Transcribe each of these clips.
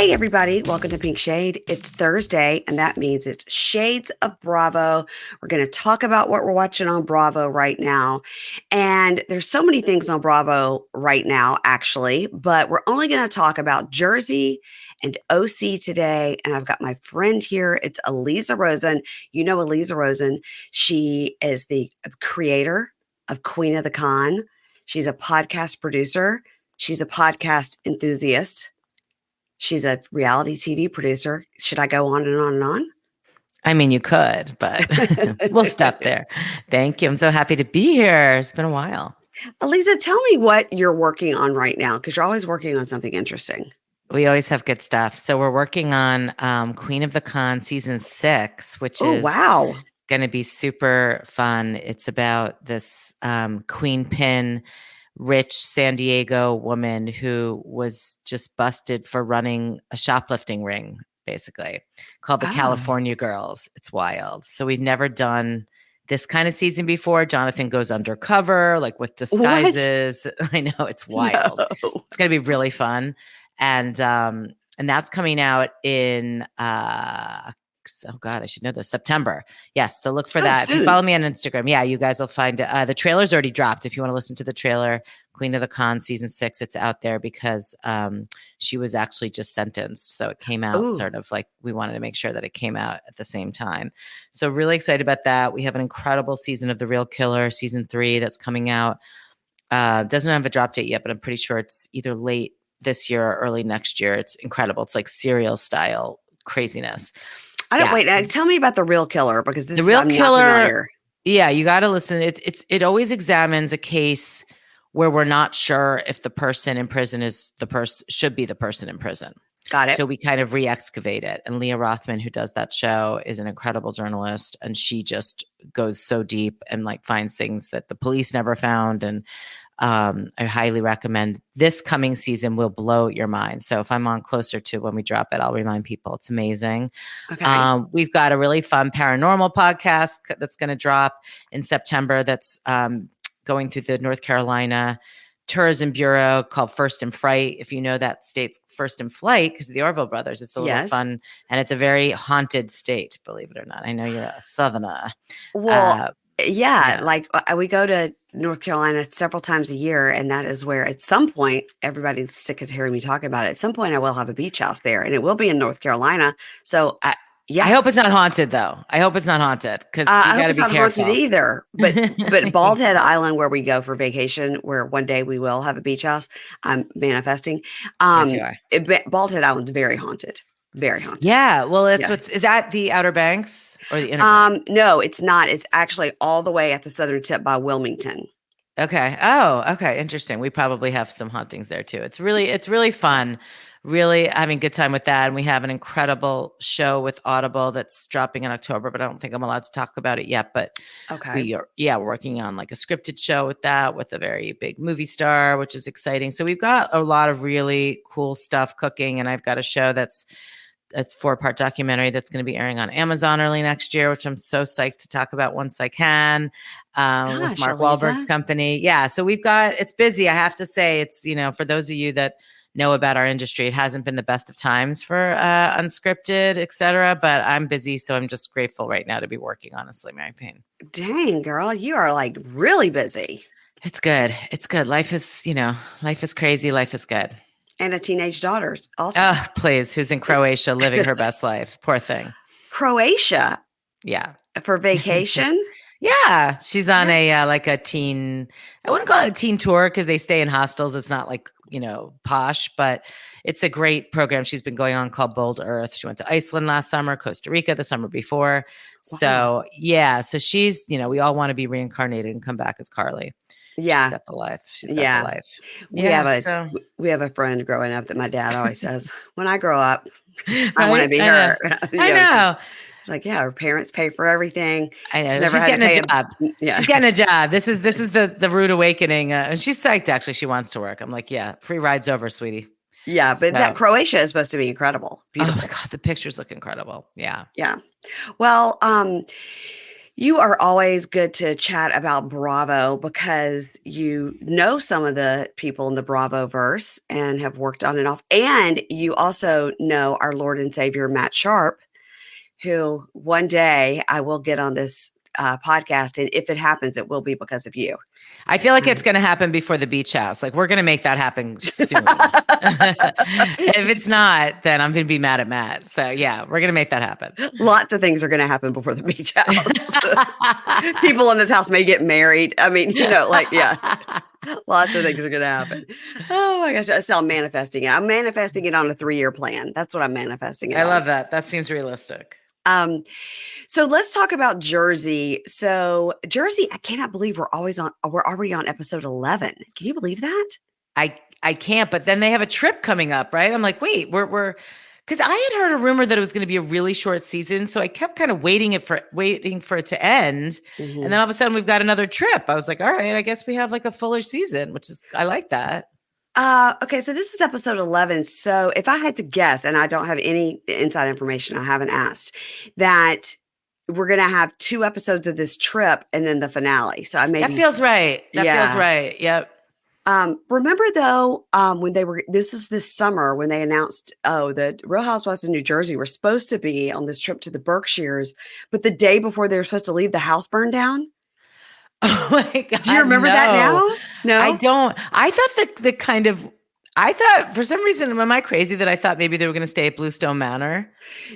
Hey, everybody. Welcome to Pink Shade. It's Thursday, and that means it's Shades of Bravo. We're going to talk about what we're watching on Bravo right now. And there's so many things on Bravo right now, actually, but we're only going to talk about Jersey and OC today. And I've got my friend here. It's Aliza Rosen. You know Aliza Rosen. She is the creator of Queen of the Con. She's a podcast producer. She's a podcast enthusiast. She's a reality TV producer. Should I go on and on and on? I mean, you could, but we'll stop there. Thank you. I'm so happy to be here. It's been a while. Aliza, tell me what you're working on right now, because you're always working on something interesting. We always have good stuff. So we're working on Queen of the Con season 6, which is going to be super fun. It's about this queen pin rich San Diego woman who was just busted for running a shoplifting ring, basically, called the California Girls. It's wild. So we've never done this kind of season before. Jonathan goes undercover, like with disguises. What? I know, it's wild. No. It's going to be really fun. And that's coming out in oh God, I should know this, September. Yes. So look for that. Soon. If you follow me on Instagram, yeah, you guys will find the trailer's already dropped. If you want to listen to the trailer, Queen of the Con season 6, it's out there because she was actually just sentenced. So it came out sort of like we wanted to make sure that it came out at the same time. So really excited about that. We have an incredible season of The Real Killer, season 3 that's coming out. Doesn't have a drop date yet, but I'm pretty sure it's either late this year or early next year. It's incredible. It's like serial style craziness. I don't wait. Tell me about The Real Killer, because this I'm not familiar. Yeah, you got to listen. It always examines a case where we're not sure if the person in prison is the person should be the person in prison. Got it. So we kind of re-excavate it. And Leah Rothman, who does that show, is an incredible journalist, and she just goes so deep and like finds things that the police never found. And I highly recommend this coming season will blow your mind. So if I'm on closer to when we drop it, I'll remind people it's amazing. Okay. We've got a really fun paranormal podcast that's going to drop in September. That's going through the North Carolina Tourism Bureau called First in Fright. If you know that state's First in Flight, because of the Orville brothers, it's a little fun, and it's a very haunted state, believe it or not. I know you're a Southerner. Well, yeah, like we go to North Carolina several times a year, and that is where at some point, everybody's sick of hearing me talk about it. At some point, I will have a beach house there, and it will be in North Carolina. So I hope it's not haunted, though. I hope it's not haunted, because you got to be careful. I hope it's not haunted either. But Bald Head Island, where we go for vacation, where one day we will have a beach house, I'm manifesting. Yes, you are. Bald Head Island's very haunted. Very haunted. Yeah. Well, is that the Outer Banks or the Inner? No, it's not. It's actually all the way at the southern tip by Wilmington. Okay. Oh, okay. Interesting. We probably have some hauntings there too. It's really fun. Really having a good time with that. And we have an incredible show with Audible that's dropping in October, but I don't think I'm allowed to talk about it yet. But we're working on like a scripted show with that, with a very big movie star, which is exciting. So we've got a lot of really cool stuff cooking. And I've got a show that's a 4-part documentary that's going to be airing on Amazon early next year, which I'm so psyched to talk about once I can, with Mark Wahlberg's company. Yeah. So it's busy. I have to say, it's, for those of you that know about our industry, it hasn't been the best of times for unscripted, et cetera, but I'm busy. So I'm just grateful right now to be working, honestly, Mary Payne. Dang, girl, you are like really busy. It's good. It's good. Life is crazy. Life is good. And a teenage daughter also. Oh, please. Who's in Croatia living her best life. Poor thing. Croatia? Yeah. For vacation? Yeah. She's on a teen, I wouldn't call it a teen tour because they stay in hostels. It's not like, posh, but it's a great program she's been going on called Bold Earth. She went to Iceland last summer, Costa Rica the summer before. Wow. So yeah. So she's, we all want to be reincarnated and come back as Carly. Yeah. She's got the life. She's got the life. We have a friend growing up that my dad always says, when I grow up, I want to be her. I know. It's like, yeah, her parents pay for everything. I know. She's getting a job. Yeah. She's getting a job. This is the rude awakening. She's psyched, actually. She wants to work. I'm like, yeah, free rides over, sweetie. Yeah, but that Croatia is supposed to be incredible. Beautiful. Oh my God, the pictures look incredible. Yeah. Yeah. Well, You are always good to chat about Bravo because you know some of the people in the Bravo verse and have worked on and off. And you also know our Lord and Savior, Matt Sharp, who one day I will get on this podcast. And if it happens, it will be because of you. I feel like it's going to happen before the beach house. Like, we're going to make that happen soon. If it's not, then I'm going to be mad at Matt. So yeah, we're going to make that happen. Lots of things are going to happen before the beach house. People in this house may get married. I mean, yeah. Lots of things are going to happen. Oh my gosh. So I'm manifesting it. I'm manifesting it on a 3-year plan. That's what I'm manifesting it I on. love that. That seems realistic. So let's talk about Jersey. So Jersey, I cannot believe we're already on episode 11. Can you believe that? I can't, but then they have a trip coming up, right? I'm like, wait, we're because I had heard a rumor that it was going to be a really short season. So I kept kind of waiting for it to end. Mm-hmm. And then all of a sudden we've got another trip. I was like, all right, I guess we have like a fuller season, I like that. Okay, so this is episode 11. So if I had to guess, and I don't have any inside information, I haven't asked, that we're going to have 2 episodes of this trip and then the finale. So that feels right. That feels right. Yep. Remember though, when this is this summer when they announced, the Real Housewives of New Jersey were supposed to be on this trip to the Berkshires, but the day before they were supposed to leave, the house burned down. Oh my God. Do you remember that now? No, I don't. I thought I thought for some reason, am I crazy that I thought maybe they were going to stay at Bluestone Manor?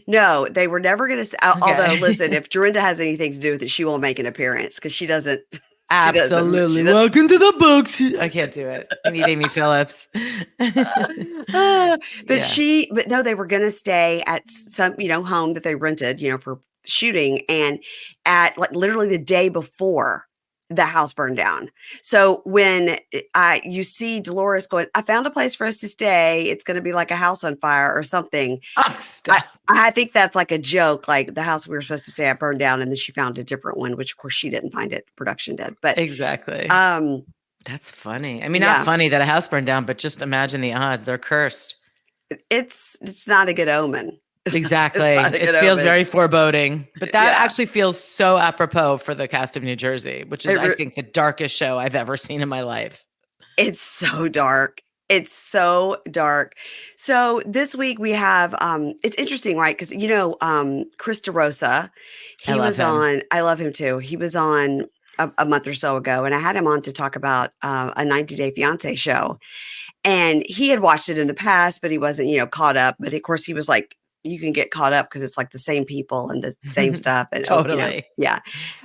No, they were never going to stay. Okay. Although, listen, if Dorinda has anything to do with it, she won't make an appearance because she doesn't. Absolutely. Welcome to the books. I can't do it. I need Amy Phillips. But no, they were going to stay at some, home that they rented, for shooting, and at like literally the day before the house burned down. So when you see Dolores going, I found a place for us to stay. It's going to be like a house on fire or something. Oh, stop. I think that's like a joke. Like the house we were supposed to stay at burned down, and then she found a different one, which of course she didn't find it. Production did, but exactly. That's funny. I mean, not funny that a house burned down, but just imagine the odds. They're cursed. It's not a good omen. Exactly. It feels very foreboding, but that actually feels so apropos for the cast of New Jersey, which is, I think, the darkest show I've ever seen in my life. It's so dark. It's so dark. So this week we have, it's interesting, right? Because, Chris DeRosa, I love him too. He was on a month or so ago, and I had him on to talk about a 90 Day Fiancé show. And he had watched it in the past, but he wasn't, caught up. But of course he was like, you can get caught up because it's like the same people and the same stuff. And totally. Yeah.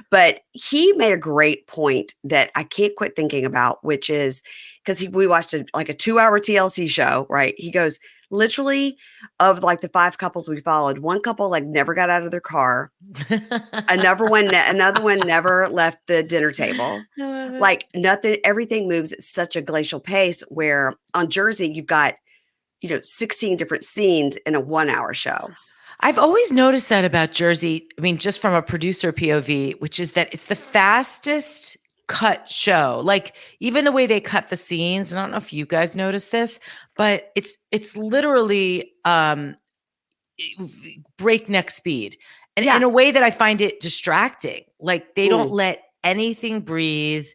But he made a great point that I can't quit thinking about, which is because we watched a 2-hour TLC show, right? He goes, literally, of like the 5 couples we followed, one couple like never got out of their car. another one never left the dinner table. Like nothing, everything moves at such a glacial pace, where on Jersey, you've got 16 different scenes in a 1-hour show. I've always noticed that about Jersey. I mean, just from a producer POV, which is that it's the fastest cut show. Like even the way they cut the scenes, I don't know if you guys noticed this, but it's literally breakneck speed. And in a way that I find it distracting. Like they don't let anything breathe.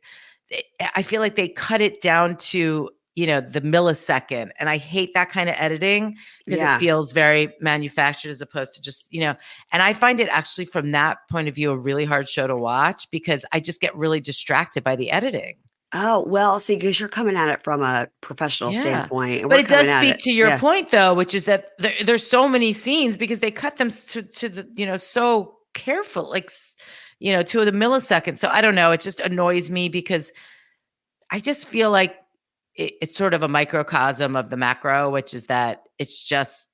I feel like they cut it down to the millisecond. And I hate that kind of editing because it feels very manufactured as opposed to just, and I find it actually from that point of view, a really hard show to watch because I just get really distracted by the editing. Oh, well, see, because you're coming at it from a professional standpoint. But it does speak to your point though, which is that there's so many scenes because they cut them to the, so careful, like, to the millisecond. So I don't know. It just annoys me because I just feel like it's sort of a microcosm of the macro, which is that it's just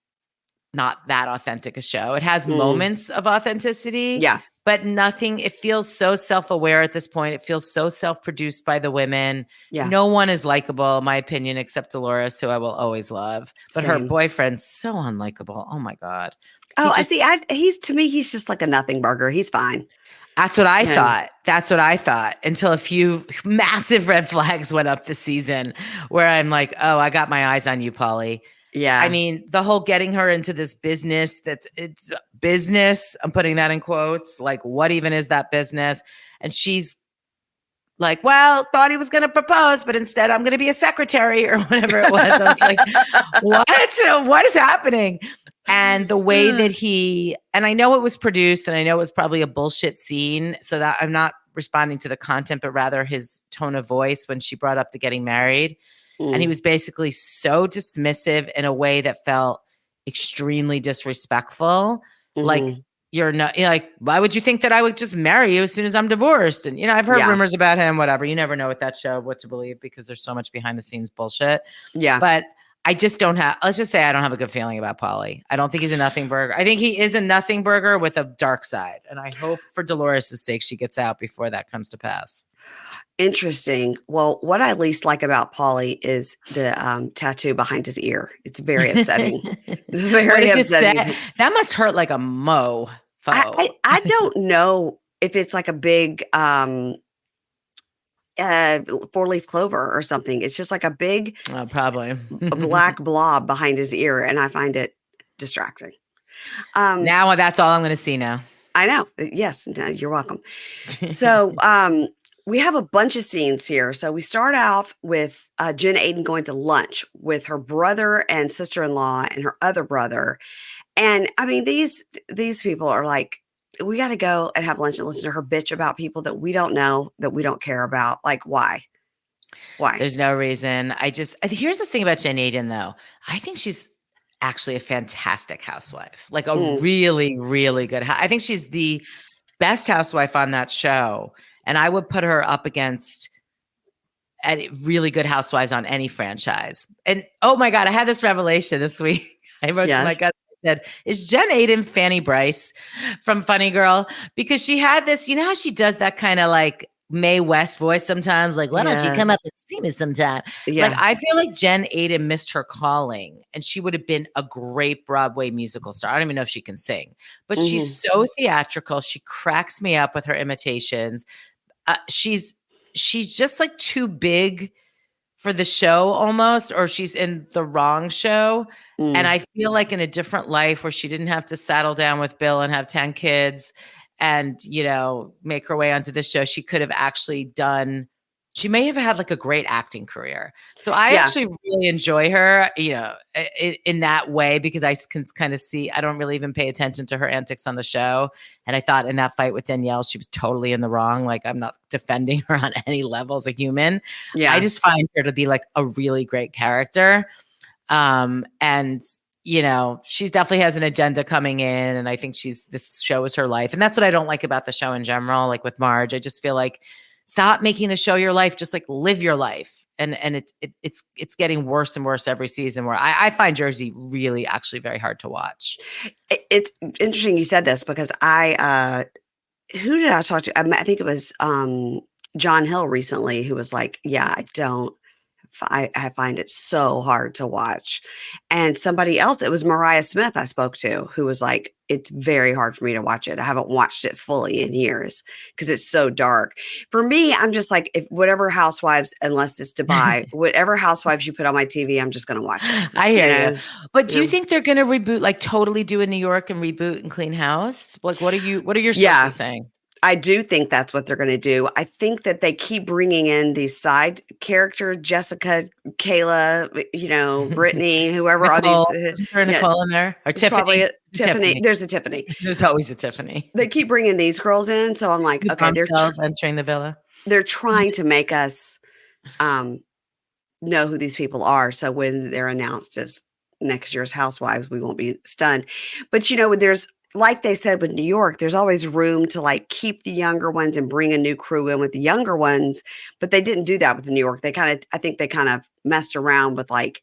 not that authentic a show. It has moments of authenticity, but nothing. It feels so self-aware at this point. It feels so self-produced by the women. Yeah. No one is likable, in my opinion, except Dolores, who I will always love. But her boyfriend's so unlikable. Oh my God. To me, he's just like a nothing burger. He's fine. That's what I thought. That's what I thought until a few massive red flags went up this season where I'm like, oh, I got my eyes on you, Pauly. Yeah. I mean, the whole getting her into this business, it's business. I'm putting that in quotes. Like, what even is that business? And she's like, well, thought he was going to propose, but instead I'm going to be a secretary or whatever it was. I was like, what? What is happening? And the way that and I know it was produced and I know it was probably a bullshit scene. So that I'm not responding to the content, but rather his tone of voice when she brought up the getting married. And he was basically so dismissive in a way that felt extremely disrespectful. Like, you're like, why would you think that I would just marry you as soon as I'm divorced? And, I've heard rumors about him, whatever. You never know with that show what to believe because there's so much behind the scenes bullshit. Yeah. But I just let's just say I don't have a good feeling about Pauly. I don't think he's a nothing burger. I think he is a nothing burger with a dark side. And I hope for Dolores' sake, she gets out before that comes to pass. Interesting. Well, what I least like about Pauly is the tattoo behind his ear. It's very upsetting. It's very upsetting. That must hurt like a mofo. I don't know if it's like a big 4-leaf clover or something. It's just like a big, probably a black blob behind his ear, and I find it distracting. Now that's all I'm going to see now. I know. Yes, you're welcome. So, we have a bunch of scenes here. So we start off with Jen Aiden going to lunch with her brother and sister-in-law and her other brother. And I mean, these people are like, we got to go and have lunch and listen to her bitch about people that we don't know, that we don't care about. Like, why? There's no reason. Here's the thing about Jen Aiden, though. I think she's actually a fantastic housewife, like a really, really good. I think she's the best housewife on that show. And I would put her up against really good housewives on any franchise. And oh my God, I had this revelation this week. I wrote to my cousin, I said, is Jen Aiden Fanny Bryce from Funny Girl? Because she had this, how she does that kind of like Mae West voice sometimes, like, why don't you come up and see me sometime? Yeah. Like, I feel like Jen Aiden missed her calling and she would have been a great Broadway musical star. I don't even know if she can sing, but she's so theatrical. She cracks me up with her imitations. She's just like too big for the show almost, or she's in the wrong show. And I feel like in a different life where she didn't have to saddle down with Bill and have 10 kids and, make her way onto this show, she could have actually she may have had like a great acting career. So I actually really enjoy her, in that way, because I can kind of see, I don't really even pay attention to her antics on the show. And I thought in that fight with Danielle, she was totally in the wrong. Like, I'm not defending her on any level as a human. Yeah. I just find her to be like a really great character. And she definitely has an agenda coming in. And I think this show is her life. And that's what I don't like about the show in general. Like with Marge, I just feel like, stop making the show your life. Just like live your life. And it's getting worse and worse every season, where I find Jersey really actually very hard to watch. It's interesting you said this, because who did I talk to? I think it was John Hill recently, who was like, yeah, I find it so hard to watch. And somebody else, it was Mariah Smith I spoke to, who was like, it's very hard for me to watch it. I haven't watched it fully in years because it's so dark. For me, I'm just like, if whatever housewives, unless it's Dubai, whatever housewives you put on my TV, I'm just going to watch it. I hear you. But do you think they're going to reboot, like totally do a New York and reboot and clean house? Like, what are your sources saying? I do think that's what they're going to do. I think that they keep bringing in these side characters, Jessica, Kayla, Brittany, whoever are these. Is there a Nicole in there? Or Tiffany? Probably Tiffany. There's a Tiffany. There's always a Tiffany. They keep bringing these girls in. So I'm like, okay, they're entering the villa. They're trying to make us know who these people are. So when they're announced as next year's housewives, we won't be stunned. But, there's, like they said with New York, there's always room to like keep the younger ones and bring a new crew in with the younger ones. But they didn't do that with New York. I think they kind of messed around with like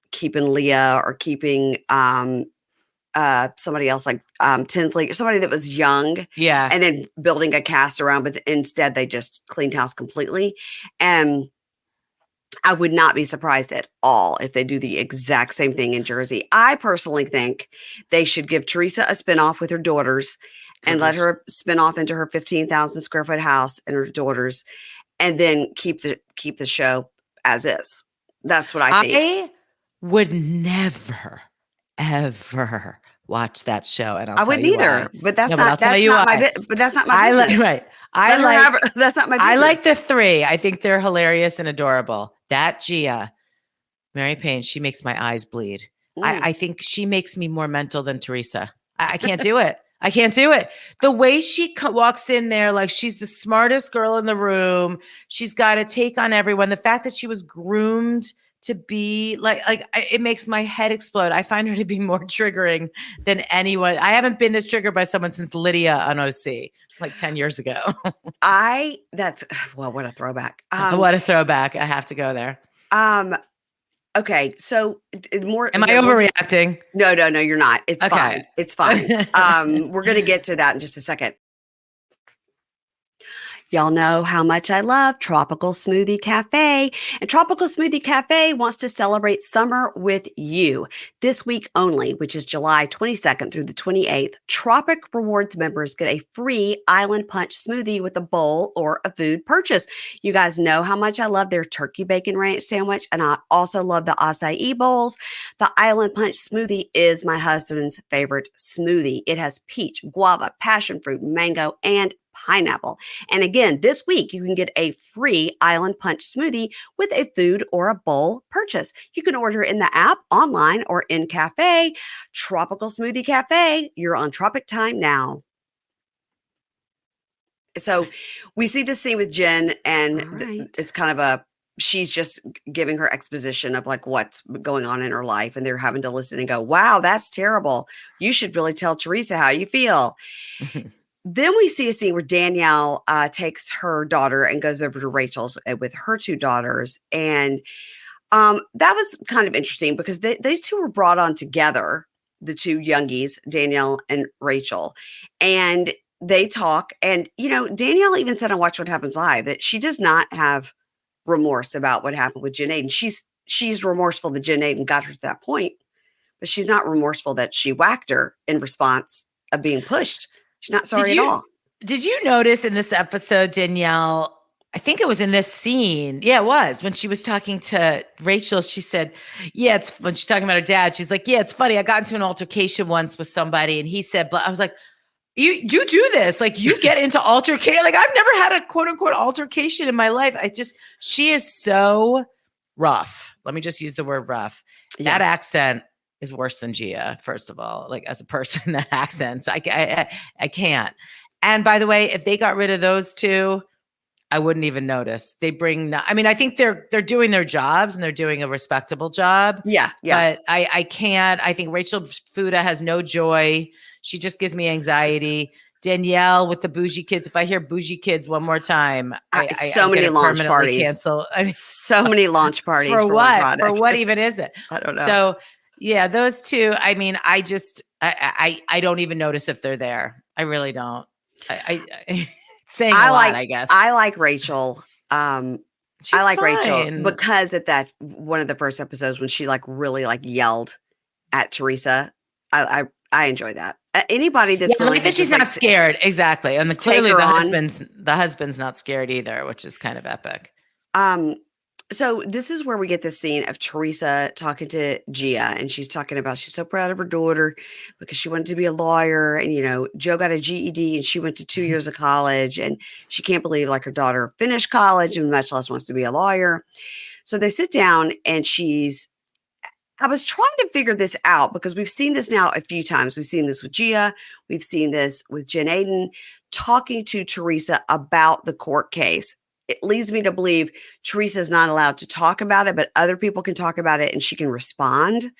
keeping Leah or keeping somebody else like Tinsley, somebody that was young. Yeah. And then building a cast around, but instead they just cleaned house completely. And I would not be surprised at all if they do the exact same thing in Jersey. I personally think they should give Teresa a spinoff with her daughters and let her spin off into her 15,000 square foot house and her daughters, and then keep the show as is. That's what I think. would never, ever watch that show, and I'll I tell wouldn't you why. either, but that's No, but I'll not tell you my why. but that's not my business. Right. Let her have that's not my I business. like the three. I think they're hilarious and adorable. That Gia, Mary Payne, she makes my eyes bleed. I think she makes me more mental than Teresa. I can't do it. I can't do it. The way she walks in there, like she's the smartest girl in the room. She's got a take on everyone. The fact that she was groomed to be it makes my head explode. I find her to be more triggering than anyone. I haven't been this triggered by someone since Lydia on OC, like 10 years ago. What a throwback. What a throwback. I have to go there. Okay, so more. Am I overreacting? No, you're not. It's okay. Fine. It's fine. We're going to get to that in just a second. Y'all know how much I love Tropical Smoothie Cafe, and Tropical Smoothie Cafe wants to celebrate summer with you. This week only, which is July 22nd through the 28th, Tropic Rewards members get a free Island Punch smoothie with a bowl or a food purchase. You guys know how much I love their turkey bacon ranch sandwich, and I also love the acai bowls. The Island Punch smoothie is my husband's favorite smoothie. It has peach, guava, passion fruit, mango, and pineapple. And again, this week, you can get a free Island Punch smoothie with a food or a bowl purchase. You can order in the app, online, or in cafe. Tropical Smoothie Cafe, you're on Tropic Time now. So we see this scene with Jen, and it's kind of she's just giving her exposition of like what's going on in her life, and they're having to listen and go, wow, that's terrible. You should really tell Teresa how you feel. Then we see a scene where Danielle takes her daughter and goes over to Rachel's with her two daughters. And that was kind of interesting because these two were brought on together, the two youngies, Danielle and Rachel. And they talk. And, Danielle even said on Watch What Happens Live that she does not have remorse about what happened with Jen Aiden. She's remorseful that Jen Aiden got her to that point, but she's not remorseful that she whacked her in response of being pushed. She's not sorry at all. Did you notice in this episode, Danielle, I think it was in this scene. Yeah, it was. When she was talking to Rachel, she said, when she's talking about her dad, she's like, yeah, it's funny. I got into an altercation once with somebody and he said, but I was like, you do this. Like you get into altercation. Like I've never had a quote unquote altercation in my life. She is so rough. Let me just use the word rough. Yeah. That accent is worse than Gia, first of all, like as a person, that accent. So I can't. And by the way, if they got rid of those two, I wouldn't even notice. I think they're doing their jobs and they're doing a respectable job. Yeah. But I can't. I think Rachel Fuda has no joy. She just gives me anxiety. Danielle with the bougie kids. If I hear bougie kids one more time, so many launch parties. Cancel. So many launch parties for what? For what even is it? I don't know. So yeah, those two. I mean, I don't even notice if they're there. I really don't. Saying a lot, I guess. I like Rachel. I like Rachel because at that one of the first episodes when she really yelled at Teresa, I enjoy that. Anybody that's really that she's not scared, exactly, and clearly the husband's not scared either, which is kind of epic. So this is where we get this scene of Teresa talking to Gia, and she's talking about she's so proud of her daughter because she wanted to be a lawyer, and Joe got a GED and she went to 2 years of college, and she can't believe her daughter finished college and much less wants to be a lawyer. So they sit down and I was trying to figure this out because we've seen this now a few times. We've seen this with Gia. We've seen this with Jen Aiden talking to Teresa about the court case. It leads me to believe Teresa is not allowed to talk about it, but other people can talk about it and she can respond.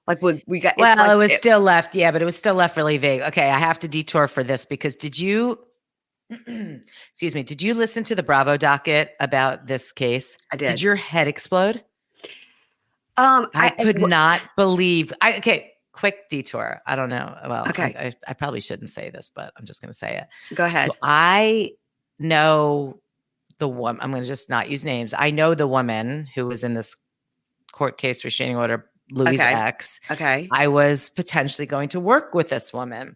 It was still left. Yeah, but it was still left really vague. Okay, I have to detour for this because did you listen to the Bravo docket about this case? I did. Did your head explode? I could not believe. Quick detour. I don't know. Well, okay. I probably shouldn't say this, but I'm just going to say it. Go ahead. So I know the woman. I'm going to just not use names. I know the woman who was in this court case restraining order, Louis' ex. Okay. I was potentially going to work with this woman,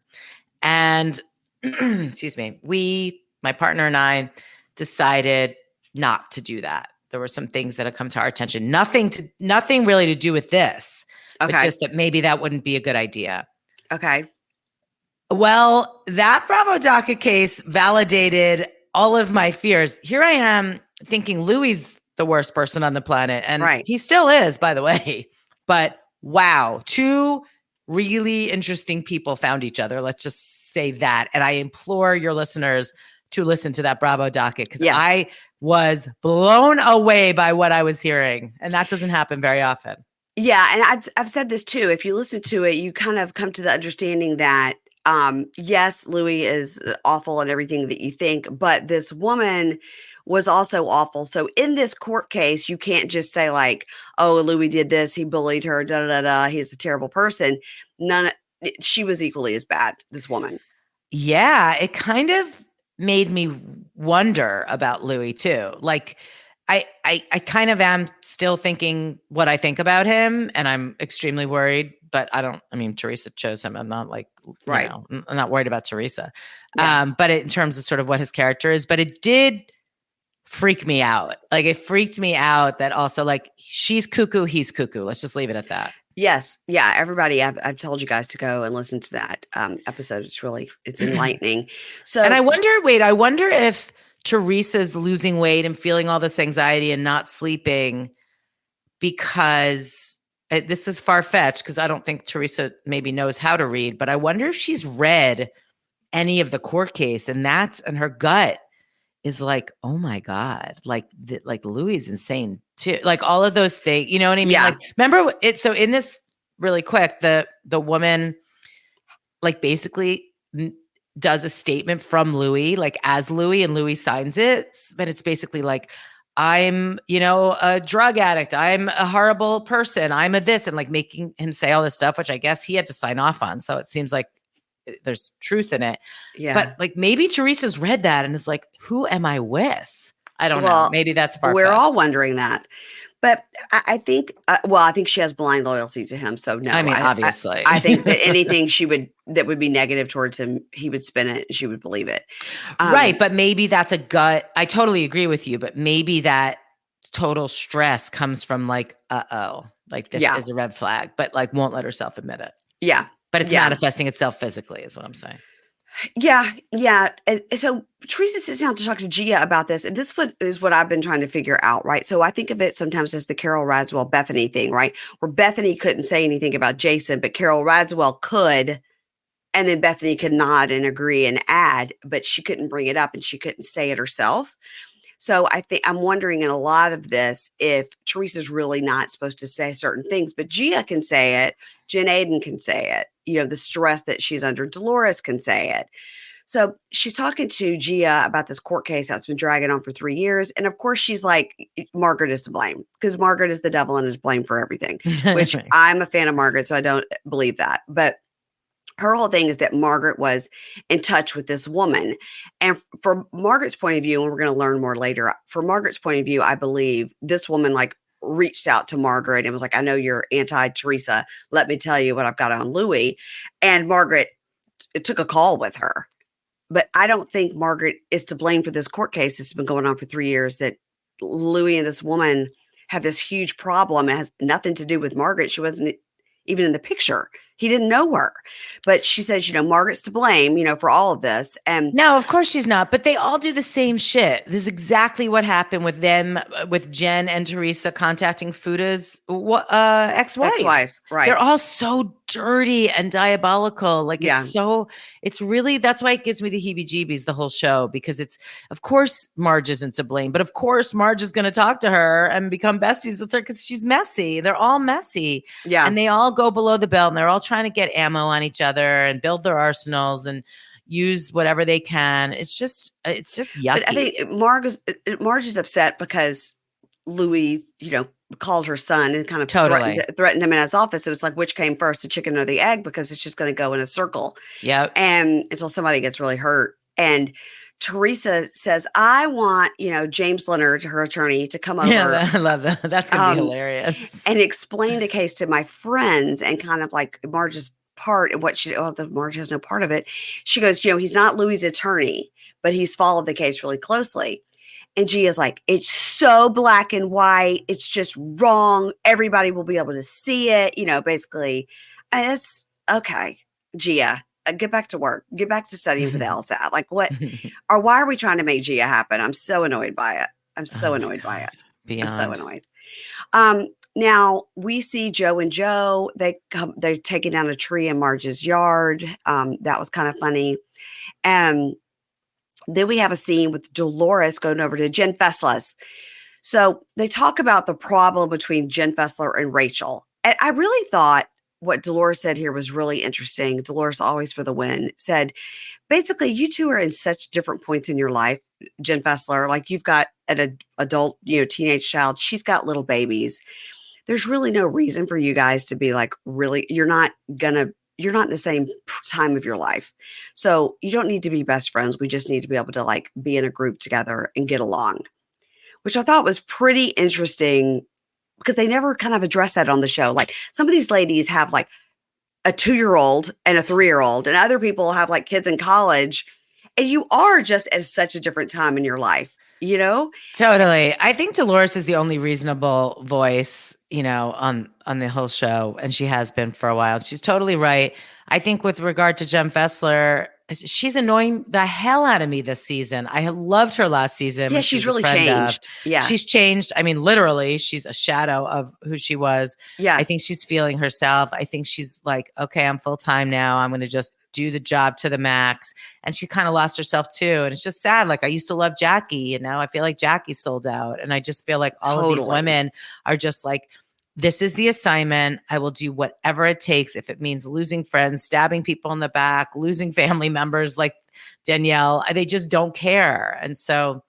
and excuse me, my partner and I decided not to do that. there were some things that have come to our attention. Nothing really to do with this, but just that maybe that wouldn't be a good idea. Okay. Well, that Bravo docket case validated all of my fears. Here I am thinking Louis the worst person on the planet. And he still is, by the way. But wow, two really interesting people found each other. Let's just say that. And I implore your listeners to listen to that Bravo docket because I was blown away by what I was hearing. And that doesn't happen very often. Yeah. And I've said this too. If you listen to it, you kind of come to the understanding that yes, Louis is awful and everything that you think, but this woman was also awful. So in this court case, you can't just say like, oh, Louis did this, he bullied her, he's a terrible person. She was equally as bad, this woman. Yeah, it kind of made me wonder about Louis too. Like I kind of am still thinking what I think about him, and I'm extremely worried, but Teresa chose him. I'm not like, I'm not worried about Teresa. Yeah. But in terms of sort of what his character is, but it did freak me out. Like it freaked me out that also like she's cuckoo, he's cuckoo. Let's just leave it at that. Yes. Yeah. Everybody, I've told you guys to go and listen to that episode. It's enlightening. So, and I wonder if Teresa's losing weight and feeling all this anxiety and not sleeping because this is far-fetched because I don't think Teresa maybe knows how to read, but I wonder if she's read any of the court case and her gut is like, oh my God, like Louis is insane too. Like all of those things, you know what I mean? Yeah. Like remember it. So in this really quick, the woman like basically does a statement from Louis, like as Louis, and Louis signs it. But it's basically like, I'm, a drug addict. I'm a horrible person. I'm a this, and like making him say all this stuff, which I guess he had to sign off on. So it seems like there's truth in it. Yeah. But like maybe Teresa's read that and is like, who am I with? I don't know. Maybe that's far-fetched. We're all wondering that. But I think, I think she has blind loyalty to him. So no, obviously, I think that anything that would be negative towards him, he would spin it and she would believe it. Right. But maybe that's a gut. I totally agree with you, but maybe that total stress comes from like, like this is a red flag, but like won't let herself admit it. Yeah. But it's manifesting itself physically is what I'm saying. Yeah. Yeah. And so Teresa sits down to talk to Gia about this. And this is what I've been trying to figure out, right? So I think of it sometimes as the Carol Radswell Bethany thing, right? Where Bethany couldn't say anything about Jason, but Carol Radswell could. And then Bethany could nod and agree and add, but she couldn't bring it up and she couldn't say it herself. So I'm wondering in a lot of this, if Teresa's really not supposed to say certain things, but Gia can say it. Jen Aiden can say it. The stress that she's under, Dolores can say it. So she's talking to Gia about this court case that's been dragging on for 3 years. And of course, she's like, Margaret is to blame because Margaret is the devil and is blamed for everything, which I'm a fan of Margaret, so I don't believe that. But her whole thing is that Margaret was in touch with this woman. And from Margaret's point of view, and we're going to learn more later, from Margaret's point of view, I believe this woman like reached out to Margaret and was like, I know you're anti-Teresa. Let me tell you what I've got on Louis. And Margaret took a call with her. But I don't think Margaret is to blame for this court case that's been going on for 3 years, that Louis and this woman have this huge problem. It has nothing to do with Margaret. She wasn't even in the picture. He didn't know her, but she says, Margaret's to blame, for all of this. And no, of course she's not, but they all do the same shit. This is exactly what happened with them, with Jen and Teresa contacting Fuda's ex-wife. Right. They're all so dirty and diabolical. Like it's really, that's why it gives me the heebie-jeebies, the whole show, because of course Marge isn't to blame, but of course Marge is going to talk to her and become besties with her because she's messy. They're all messy. Yeah. And they all go below the belt and they're all trying to get ammo on each other and build their arsenals and use whatever they can. It's just yucky. But I think Marge is upset because Louis, called her son and kind of threatened him in his office. So it's like, which came first, the chicken or the egg? Because it's just going to go in a circle. Yeah. And until somebody gets really hurt. And Teresa says, I want, James Leonard, her attorney, to come over. Yeah, I love that. That's going to be hilarious. And explain the case to my friends, and kind of like Marge's part and what Marge has no part of it. She goes, he's not Louis' attorney, but he's followed the case really closely. And Gia's like, it's so black and white. It's just wrong. Everybody will be able to see it. Basically, it's okay. Gia, get back to work. Get back to studying for the LSAT. Like, what? Or why are we trying to make Gia happen? I'm so annoyed by it. I'm so Oh my annoyed by God. it. Beyond. I'm so annoyed. Now we see Joe and Joe. They're taking down a tree in Marge's yard. That was kind of funny. And then we have a scene with Dolores going over to Jen Fessler's. So they talk about the problem between Jen Fessler and Rachel. And I really thought what Dolores said here was really interesting. Dolores, always for the win, said, basically, you two are in such different points in your life. Jen Fessler, like you've got an adult, teenage child. She's got little babies. There's really no reason for you guys to be like, really, you're not in the same time of your life. So you don't need to be best friends. We just need to be able to like be in a group together and get along, which I thought was pretty interesting because they never kind of address that on the show. Like some of these ladies have like a 2-year-old and a 3-year-old, and other people have like kids in college, and you are just at such a different time in your life, Totally. I think Dolores is the only reasonable voice, on the whole show, and she has been for a while. She's totally right. I think with regard to Jen Fessler, she's annoying the hell out of me this season. I loved her last season. Yeah, When she she's was a really friend changed. of. Yeah. She's changed. I mean, literally, she's a shadow of who she was. Yeah. I think she's feeling herself. I think she's like, okay, I'm full time now. I'm going to just do the job to the max. And she kind of lost herself too. And it's just sad. Like I used to love Jackie, and now I feel like Jackie sold out. And I just feel like all of these women are just like, this is the assignment. I will do whatever it takes. If it means losing friends, stabbing people in the back, losing family members like Danielle, they just don't care. And so,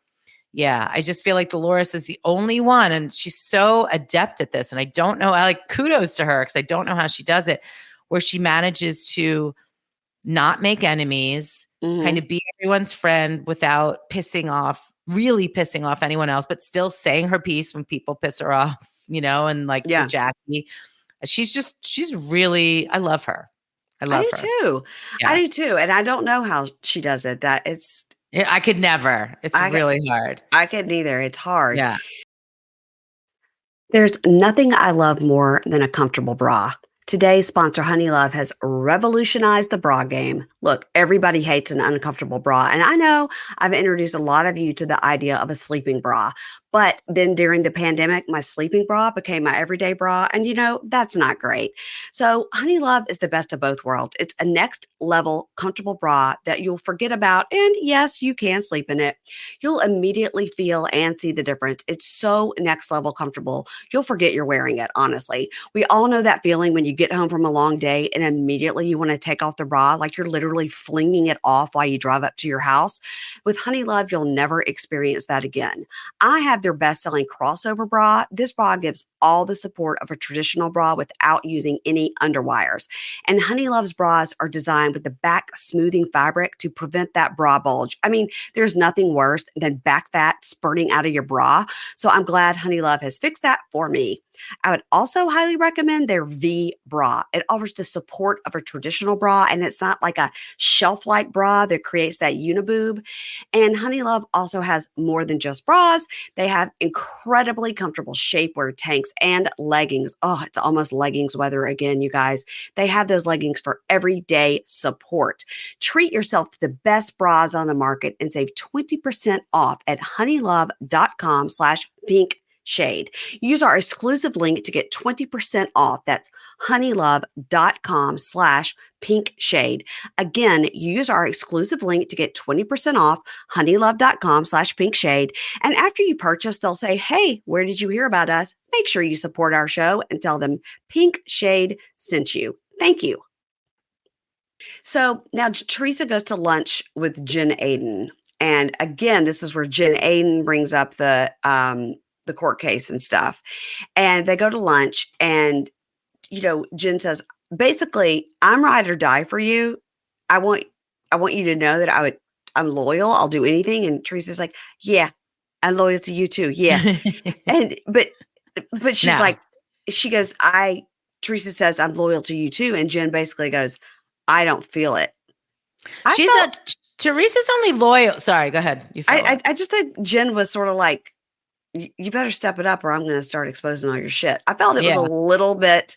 yeah, I just feel like Dolores is the only one, and she's so adept at this. And I don't know, kudos to her because I don't know how she does it, where she manages to not make enemies, kind of be everyone's friend without really pissing off anyone else, but still saying her piece when people piss her off, and like with Jackie. She's really, I love her. I love her. Too. Yeah. I do too. And I don't know how she does it. I could never. It's really hard. I couldn't either. It's hard. Yeah. There's nothing I love more than a comfortable bra. Today's sponsor, Honeylove, has revolutionized the bra game. Look, everybody hates an uncomfortable bra. And I know I've introduced a lot of you to the idea of a sleeping bra. But then during the pandemic, my sleeping bra became my everyday bra. And that's not great. So Honeylove is the best of both worlds. It's a next level comfortable bra that you'll forget about. And yes, you can sleep in it. You'll immediately feel and see the difference. It's so next level comfortable. You'll forget you're wearing it, honestly. We all know that feeling when you get home from a long day and immediately you want to take off the bra, like you're literally flinging it off while you drive up to your house. With Honeylove, you'll never experience that again. I have their best-selling crossover bra. This bra gives all the support of a traditional bra without using any underwires. And Honeylove's bras are designed with the back smoothing fabric to prevent that bra bulge. I mean, there's nothing worse than back fat spurting out of your bra. So I'm glad Honeylove has fixed that for me. I would also highly recommend their V bra. It offers the support of a traditional bra, and it's not like a shelf-like bra that creates that uniboob. And Honeylove also has more than just bras. They have incredibly comfortable shapewear tanks and leggings. Oh, it's almost leggings weather again, you guys. They have those leggings for everyday support. Treat yourself to the best bras on the market and save 20% off at honeylove.com/pink shade. Use our exclusive link to get 20% off. That's honeylove.com/pink shade. Again, use our exclusive link to get 20% off, honeylove.com/pink shade. And after you purchase, they'll say, hey, where did you hear about us? Make sure you support our show and tell them Pink Shade sent you. Thank you. So now Teresa goes to lunch with Jen Aiden. And again, this is where Jen Aiden brings up the court case and stuff. And they go to lunch and, Jen says, basically, I'm ride or die for you. I want you to know that I'm loyal. I'll do anything. And Teresa's like, yeah, I'm loyal to you too. Yeah. but she's like, she goes, Teresa says, I'm loyal to you too. And Jen basically goes, I don't feel it. Teresa's only loyal. Sorry, go ahead. You follow I just think Jen was sort of like, you better step it up or I'm going to start exposing all your shit. I felt it was a little bit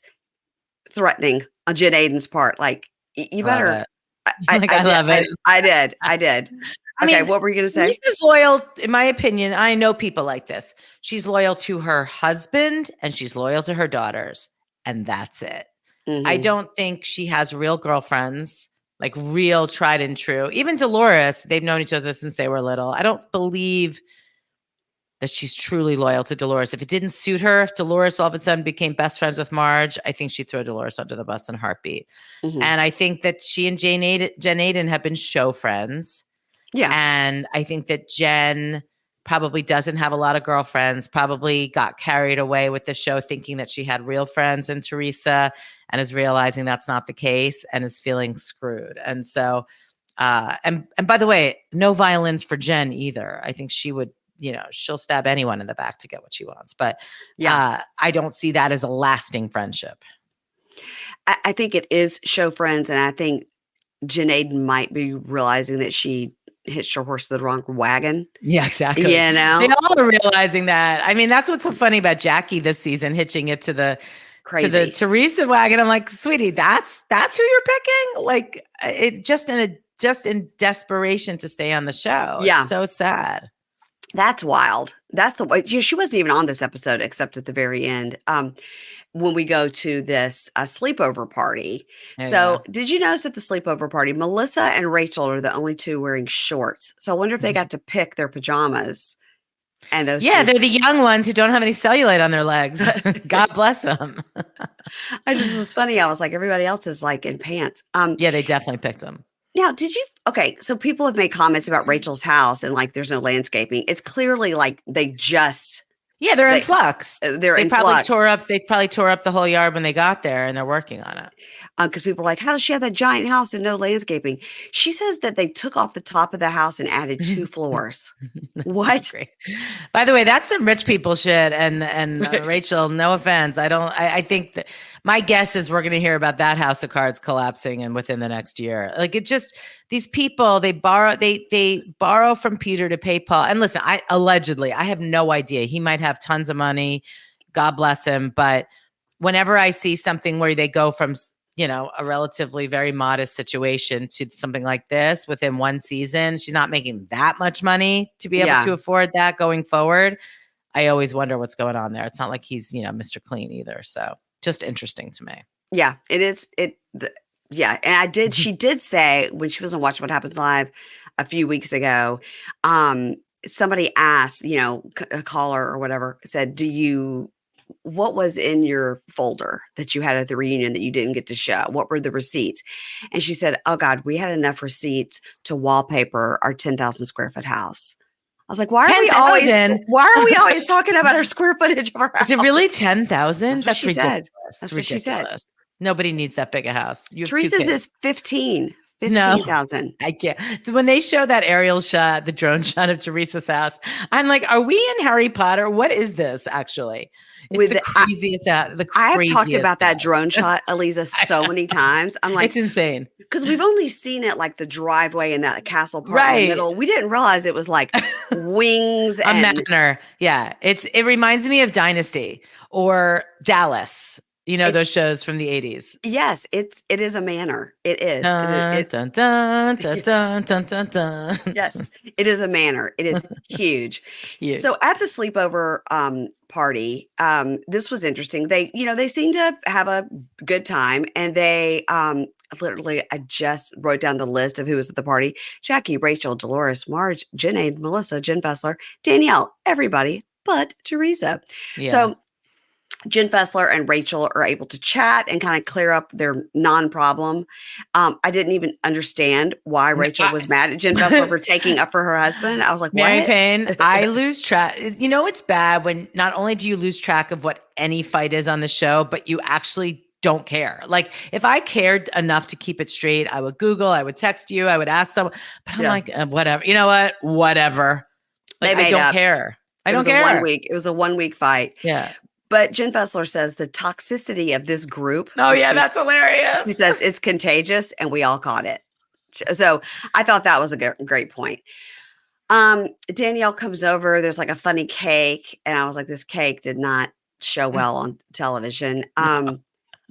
threatening on Jen Aiden's part. Like, you love better. it. I love it. I did. I mean, what were you going to say? Teresa's loyal, in my opinion. I know people like this. She's loyal to her husband and she's loyal to her daughters. And that's it. Mm-hmm. I don't think she has real girlfriends, like real tried and true. Even Dolores, they've known each other since they were little. I don't believe that she's truly loyal to Dolores. If it didn't suit her, if Dolores all of a sudden became best friends with Marge, I think she'd throw Dolores under the bus in a heartbeat. Mm-hmm. And I think that she and Jen Aiden have been show friends. Yeah. And I think that Jen probably doesn't have a lot of girlfriends, probably got carried away with the show thinking that she had real friends in Teresa and is realizing that's not the case and is feeling screwed. And so, and by the way, no violins for Jen either. I think she would, she'll stab anyone in the back to get what she wants. But I don't see that as a lasting friendship. I think it is show friends. And I think Jen Aiden might be realizing that she hitched her horse to the wrong wagon. Yeah, exactly. They all are realizing that. I mean, that's what's so funny about Jackie this season, hitching it to the Teresa wagon. I'm like, sweetie, that's who you're picking. Like it just in desperation to stay on the show. Yeah. It's so sad. That's wild. That's the way she wasn't even on this episode except at the very end. When we go to this sleepover party. Did you notice at the sleepover party, Melissa and Rachel are the only two wearing shorts. So I wonder if they got to pick their pajamas. And those they're the young ones who don't have any cellulite on their legs. God bless them. I just was funny. I was like, everybody else is like in pants. Yeah, they definitely picked them. Now, so people have made comments about Rachel's house and like there's no landscaping. It's clearly like they just... Yeah, they're in flux. They probably tore up the whole yard when they got there and they're working on it. Because people are like, how does she have that giant house and no landscaping? She says that they took off the top of the house and added 2 floors. What? So by the way, that's some rich people shit. And Rachel, no offense. I think that my guess is we're going to hear about that house of cards collapsing and within the next year. Like it just, these people, they borrow from Peter to pay Paul. And listen, I have no idea. He might have tons of money. God bless him. But whenever I see something where they go from, a relatively very modest situation to something like this within one season, she's not making that much money to be able to afford that going forward. I always wonder what's going on there. It's not like he's, Mr. Clean either. So just interesting to me. Yeah, it is. Yeah. And she did say when she was on Watch What Happens Live a few weeks ago, somebody asked, a caller or whatever said, what was in your folder that you had at the reunion that you didn't get to show? What were the receipts? And she said, oh God, we had enough receipts to wallpaper our 10,000 square foot house. I was like, why are we always talking about our square footage of our house? Is it really 10,000? That's ridiculous. That's what she said. Nobody needs that big a house. Teresa's is 15,000. No, I can't. When they show that aerial shot, the drone shot of Teresa's house, I'm like, are we in Harry Potter? What is this actually? It's the craziest house. I have talked about that drone shot, Aliza, so many times. I'm like, it's insane. Because we've only seen it like the driveway and that castle part in the middle. We didn't realize it was like wings and a manor. Yeah. It reminds me of Dynasty or Dallas. Those shows from the 80s. Yes, it is a manor. It is. Dun, dun, dun, dun, dun, dun, dun. Yes, it is a manor. It is huge. Huge. So at the sleepover party, this was interesting. They seemed to have a good time, and they literally, I just wrote down the list of who was at the party: Jackie, Rachel, Dolores, Marge, Jen Aiden, Melissa, Jen Fessler, Danielle, everybody but Teresa. Yeah. So Jen Fessler and Rachel are able to chat and kind of clear up their non-problem. I didn't even understand why Rachel was mad at Jen Fessler for taking up for her husband. I was like, Mary Payne, I lose track. It's bad when not only do you lose track of what any fight is on the show, but you actually don't care. Like if I cared enough to keep it straight, I would Google, I would text you, I would ask someone, but I'm like, whatever. You know what? Whatever. Like, I don't care. I don't care. It was a 1 week fight. Yeah. But Jen Fessler says the toxicity of this group. Oh, yeah, that's hilarious. He says it's contagious and we all caught it. So I thought that was a great point. Danielle comes over. There's like a funny cake, and I was like, this cake did not show well on television.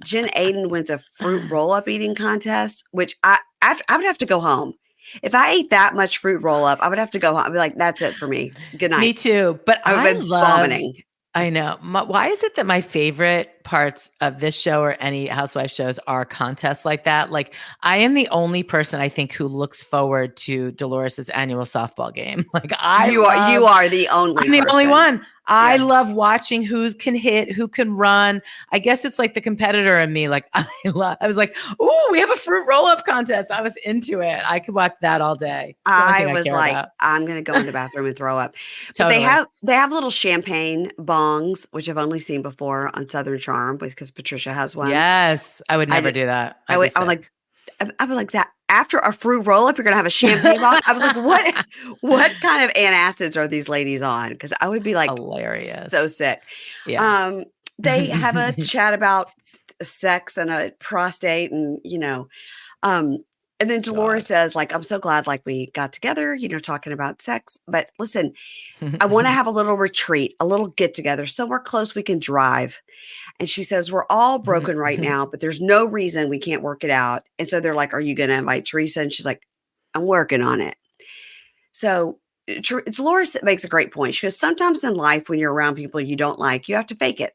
Jen Aiden wins a fruit roll-up eating contest, which I would have to go home. If I ate that much fruit roll-up, I would have to go home. I'd be like, that's it for me. Good night. Me too. But I would have been vomiting. I know. Why is it that my favorite parts of this show or any housewife shows are contests like that? Like, I am the only person I think who looks forward to Dolores's annual softball game. Like, you are the only. I'm the only one. I love watching who can hit, who can run. I guess it's like the competitor in me. Like, I was like, oh, we have a fruit roll-up contest. I was into it. I could watch that all day. I was like, I'm going to go in the bathroom and throw up. Totally. But they have little champagne bongs, which I've only seen before on Southern Charm because Patricia has one. Yes. I would never do that. I was like that. After a fruit roll-up, you're going to have a champagne bong? I was like, what kind of antacids are these ladies on? Because I would be like, hilarious. So sick. Yeah. They have a chat about sex and a prostate and, and then Dolores says, like, I'm so glad, like, we got together, talking about sex. But listen, I want to have a little retreat, a little get together, somewhere close we can drive. And she says, we're all broken right now, but there's no reason we can't work it out. And so they're like, are you going to invite Teresa? And she's like, I'm working on it. So Dolores makes a great point. She goes, sometimes in life, when you're around people you don't like, you have to fake it.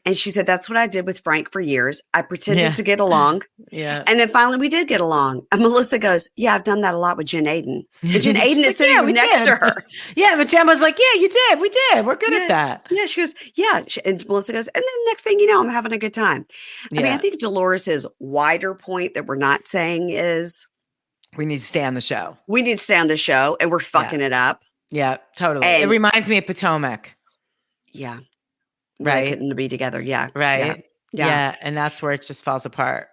And she said, that's what I did with Frank for years. I pretended to get along. And then finally we did get along. And Melissa goes, yeah, I've done that a lot with Jen Aiden. And Jen Aiden is sitting next to her. Yeah, but Jen was like, yeah, you did. We did. We're good at that. Yeah, she goes, yeah. And Melissa goes, and then next thing you know, I'm having a good time. I mean, I think Dolores's wider point that we're not saying is we need to stay on the show. We need to stay on the show and we're fucking it up. Yeah, totally. And it reminds me of Potomac. Yeah. Right. They couldn't be together. Yeah. Right. Yeah. And that's where it just falls apart.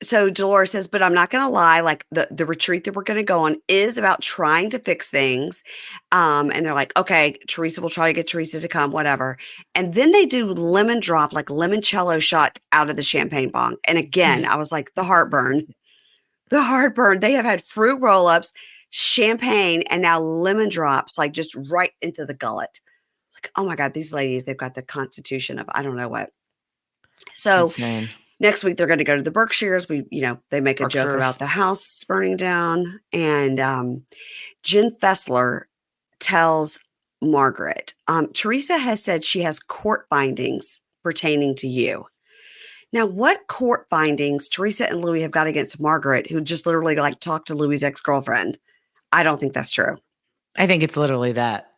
So Dolores says, but I'm not going to lie. Like the retreat that we're going to go on is about trying to fix things. And they're like, okay, Teresa, we'll try to get Teresa to come, whatever. And then they do lemon drop, like limoncello shots out of the champagne bong. And again, I was like, the heartburn. They have had fruit roll-ups, champagne, and now lemon drops, like just right into the gullet. Like, oh my God, these ladies, they've got the constitution of I don't know what. So insane. Next week they're going to go to the Berkshires. They make a joke about the house burning down. And Jen Fessler tells Margaret, Teresa has said she has court findings pertaining to you. Now, what court findings Teresa and Louis have got against Margaret, who just literally like talked to Louis's ex-girlfriend? I don't think that's true. I think it's literally that.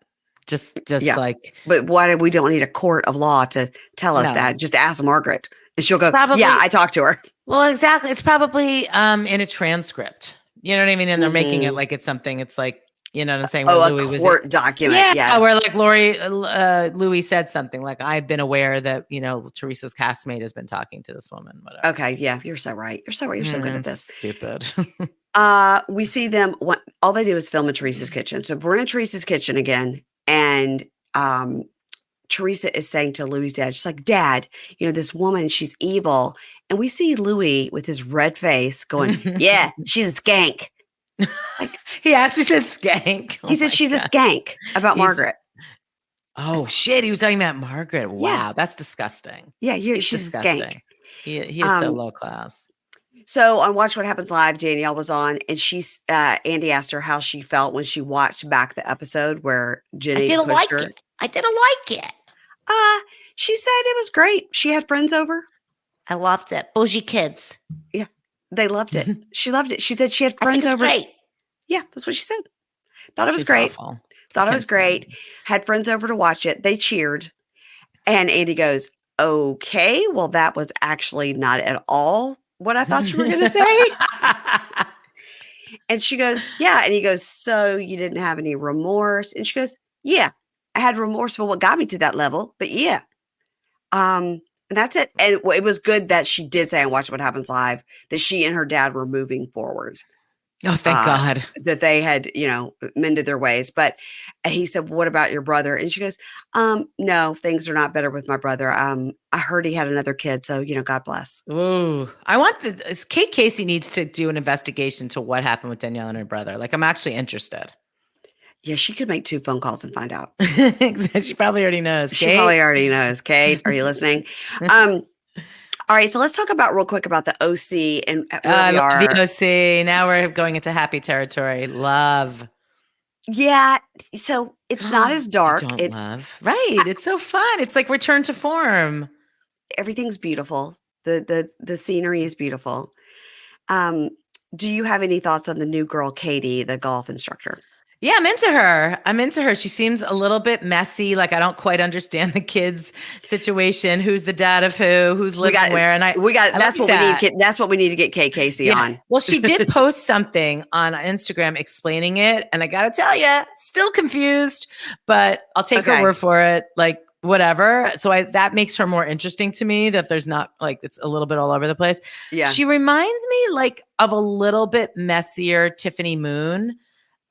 Just like, but why we don't need a court of law to tell us that? Just ask Margaret, and she'll go, "Yeah, I talked to her." Well, exactly. It's probably in a transcript. You know what I mean? And they're making it like it's something. It's like, you know what I'm saying? Oh, a court document. Yeah, where like Louis said something like, "I've been aware that Teresa's castmate has been talking to this woman." Whatever. Okay, yeah, you're so right. You're so good at this. Stupid. We see them. All they do is film in Teresa's kitchen. So we're in Teresa's kitchen again. And Teresa is saying to Louis' dad, she's like, Dad, this woman, she's evil. And we see Louis with his red face going, yeah, she's a skank. Like, he actually said skank. He said she's a skank about Margaret. Oh, shit. He was talking about Margaret. Wow. That's disgusting. Yeah, she's disgusting. A skank. He is so low class. So on Watch What Happens Live, Danielle was on, and Andy asked her how she felt when she watched back the episode where Jenny pushed her. I didn't like it. She said it was great. She had friends over. I loved it. Bougie kids. Yeah, they loved it. She loved it. She said she had friends over. Great. Yeah, that's what she said. Thought it was great. Awful. Thought it was great. Had friends over to watch it. They cheered. And Andy goes, okay, well, that was actually not at all what I thought you were going to say. And she goes, yeah. And he goes, so you didn't have any remorse? And she goes, yeah, I had remorse for what got me to that level, but yeah. And that's it. And it was good that she did say on Watch What Happens Live that she and her dad were moving forward. Oh, thank God. That they had, mended their ways. But he said, "What about your brother?" And she goes, no, things are not better with my brother. I heard he had another kid. So, God bless." Ooh, Kate Casey needs to do an investigation to what happened with Danielle and her brother. Like, I'm actually interested. Yeah, she could make 2 phone calls and find out. She probably already knows. She Kate? probably already knows. Kate, are you listening? All right, so let's talk about real quick about the OC and where I we love the are. OC. Now we're going into happy territory. Love. Yeah, so it's not as You dark. don't love. Right. It's so fun. It's like return to form. Everything's beautiful. The scenery is beautiful. Um, do you have any thoughts on the new girl, Katie, the golf instructor? Yeah, I'm into her. She seems a little bit messy. Like, I don't quite understand the kids' situation. Who's the dad of who's living where? And I that's like what that. we need. That's what we need to get Kate Casey on. Well, she did post something on Instagram explaining it, and I gotta tell you, still confused, but I'll take her word for it. Like, whatever. So that makes her more interesting to me, that there's not, like, it's a little bit all over the place. Yeah. She reminds me like of a little bit messier Tiffany Moon,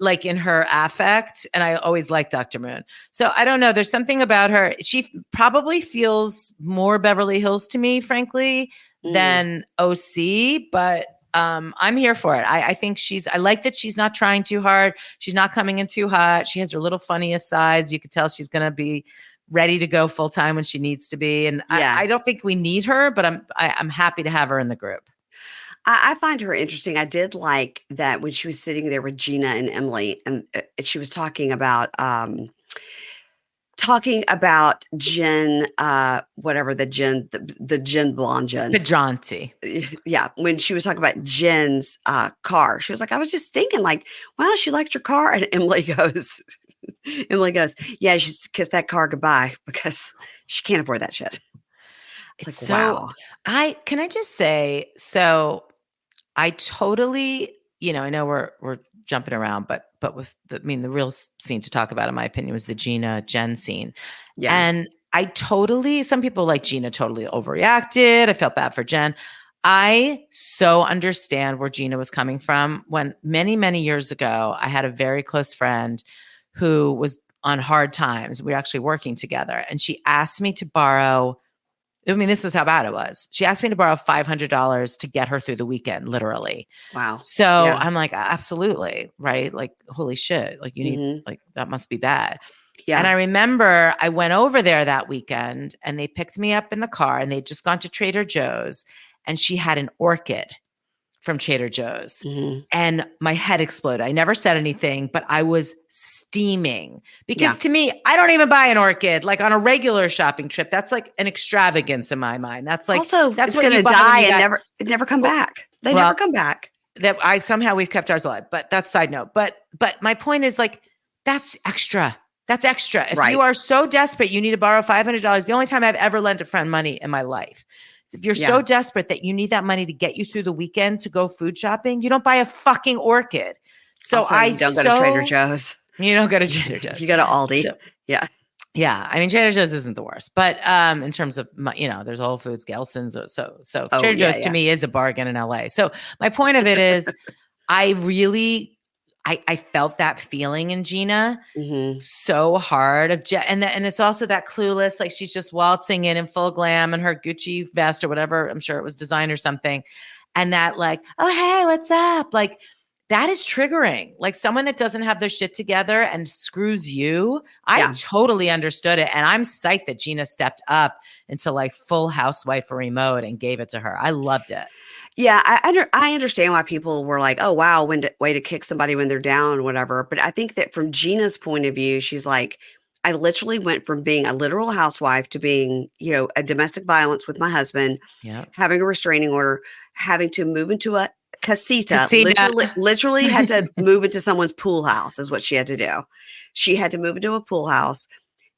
like in her affect. And I always liked Dr. Moon. So I don't know. There's something about her. She probably feels more Beverly Hills to me, frankly, than OC, but I'm here for it. I think I like that she's not trying too hard. She's not coming in too hot. She has her little funniest sides. You could tell she's going to be ready to go full time when she needs to be. And I don't think we need her, but I'm happy to have her in the group. I find her interesting. I did like that when she was sitting there with Gina and Emily, and she was talking about Jen, whatever the Jen blonde Jen. Pedranti. Yeah. When she was talking about Jen's car, she was like, I was just thinking, like, wow, she liked your car. And Emily goes, yeah, she's kissed that car goodbye because she can't afford that shit. It's like, wow. Can I just say, so I totally, I know we're jumping around, but with the real scene to talk about, in my opinion, was the Gina Jenn scene. Yeah. And some people like Gina totally overreacted. I felt bad for Jen. I so understand where Gina was coming from. When many, many years ago, I had a very close friend who was on hard times. We were actually working together, and she asked me to borrow, this is how bad it was. She asked me to borrow $500 to get her through the weekend, literally. Wow. So I'm like, absolutely. Right. Like, holy shit. Like, you need, like, that must be bad. Yeah. And I remember I went over there that weekend, and they picked me up in the car, and they'd just gone to Trader Joe's, and she had an orchid from Trader Joe's. And my head exploded. I never said anything, but I was steaming because to me, I don't even buy an orchid like on a regular shopping trip. That's like an extravagance in my mind. That's like, also, that's going to die and never come back. They never come back. Somehow we've kept ours alive, but that's side note. But my point is, like, that's extra. That's extra. If you are so desperate, you need to borrow $500. The only time I've ever lent a friend money in my life. If you're so desperate that you need that money to get you through the weekend to go food shopping, you don't buy a fucking orchid. So also, you don't go to Trader Joe's. You don't go to Trader Joe's. You go to Aldi. So, yeah. Yeah. Trader Joe's isn't the worst, but in terms of, there's Whole Foods, Gelson's. So Trader Joe's to me is a bargain in LA. So my point of it is, I felt that feeling in Gina so hard and it's also that clueless, like, she's just waltzing in full glam and her Gucci vest or whatever. I'm sure it was design or something. And that, like, oh, hey, what's up? Like, that is triggering. Like, someone that doesn't have their shit together and screws you. I totally understood it. And I'm psyched that Gina stepped up into like full housewifery mode and gave it to her. I loved it. Yeah, I understand why people were like, oh, wow, way to kick somebody when they're down or whatever. But I think that from Gina's point of view, she's like, I literally went from being a literal housewife to being, a domestic violence with my husband, having a restraining order, having to move into a casita. Literally had to move into someone's pool house is what she had to do. She had to move into a pool house,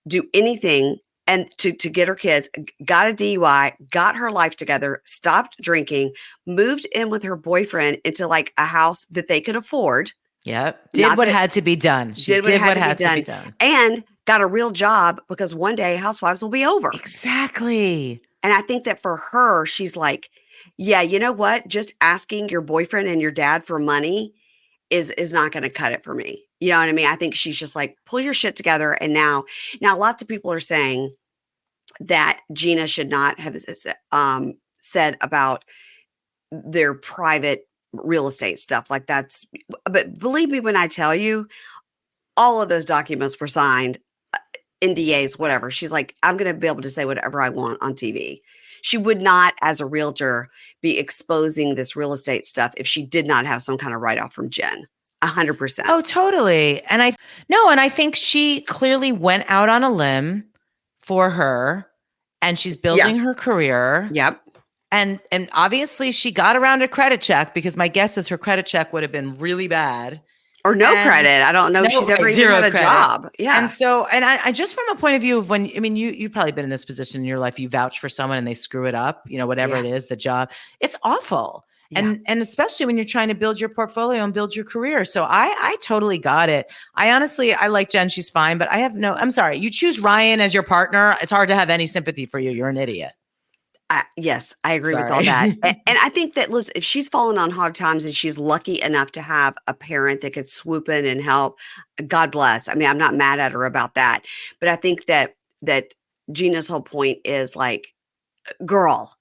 do anything, and to get her kids, got a DUI, got her life together, stopped drinking, moved in with her boyfriend into like a house that they could afford. Yep. Did what had to be done. She did what had to be done. And got a real job because one day Housewives will be over. Exactly. And I think that for her, she's like, yeah, you know what? Just asking your boyfriend and your dad for money is not going to cut it for me. You know what I mean? I think she's just like, pull your shit together. And now lots of people are saying that Gina should not have said about their private real estate stuff. Like but believe me when I tell you, all of those documents were signed, NDAs, whatever. She's like, I'm going to be able to say whatever I want on TV. She would not, as a realtor, be exposing this real estate stuff if she did not have some kind of write-off from Jen. 100%. Oh, totally. And I think she clearly went out on a limb for her, and she's building her career. Yep. And obviously she got around a credit check, because my guess is her credit check would have been really bad. Or no credit. I don't know if she's ever even had a job. Yeah. And so, and I just from a point of view of when, I mean, you've probably been in this position in your life, you vouch for someone and they screw it up, whatever it is, the job, it's awful. Yeah. And especially when you're trying to build your portfolio and build your career. So I totally got it. I like Jen. She's fine, but I'm sorry. You choose Ryan as your partner. It's hard to have any sympathy for you. You're an idiot. Yes, I agree with all that. And I think that, listen, if she's fallen on hard times and she's lucky enough to have a parent that could swoop in and help, God bless. I mean, I'm not mad at her about that. But I think that Gina's whole point is like, girl,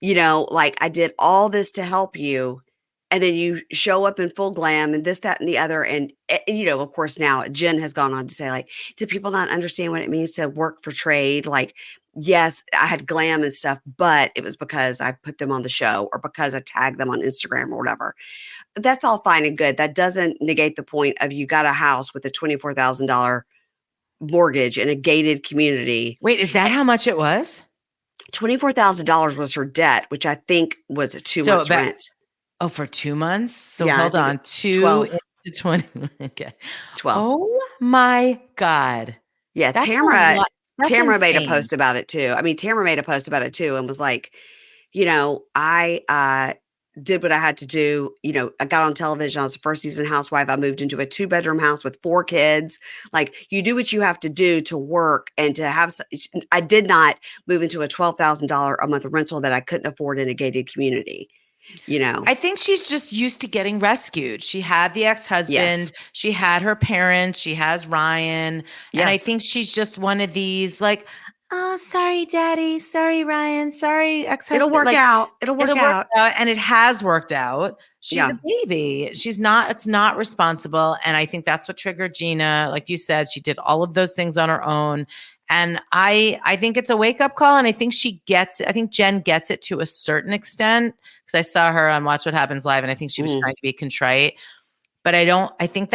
like, I did all this to help you. And then you show up in full glam and this, that, and the other. And, of course, now Jen has gone on to say, like, do people not understand what it means to work for trade? Like, yes, I had glam and stuff, but it was because I put them on the show or because I tagged them on Instagram or whatever. That's all fine and good. That doesn't negate the point of you got a house with a $24,000 mortgage in a gated community. Wait, is that how much it was? $24,000 was her debt, which I think was a 2 months rent. Oh, for 2 months? So hold on. 12 to 20. Okay. 12. Oh my God. Yeah. Tamara made a post about it too. I mean, Tamara made a post about it too and was like, I did what I had to do. I got on television. I was a first season housewife. I moved into a 2-bedroom house with 4 kids. Like, you do what you have to do to work and to have. I did not move into a $12,000 a month rental that I couldn't afford in a gated community. I think she's just used to getting rescued. She had the ex-husband, yes. She had her parents, she has Ryan. Yes. And I think she's just one of these, like, oh, sorry, daddy. Sorry, Ryan. Sorry, ex-husband. It'll work out. It'll work out. And it has worked out. She's a baby. It's not responsible. And I think that's what triggered Gina. Like you said, she did all of those things on her own. And I think it's a wake-up call, and I think she gets it. I think Jen gets it to a certain extent, because I saw her on Watch What Happens Live, and I think she was trying to be contrite. But I think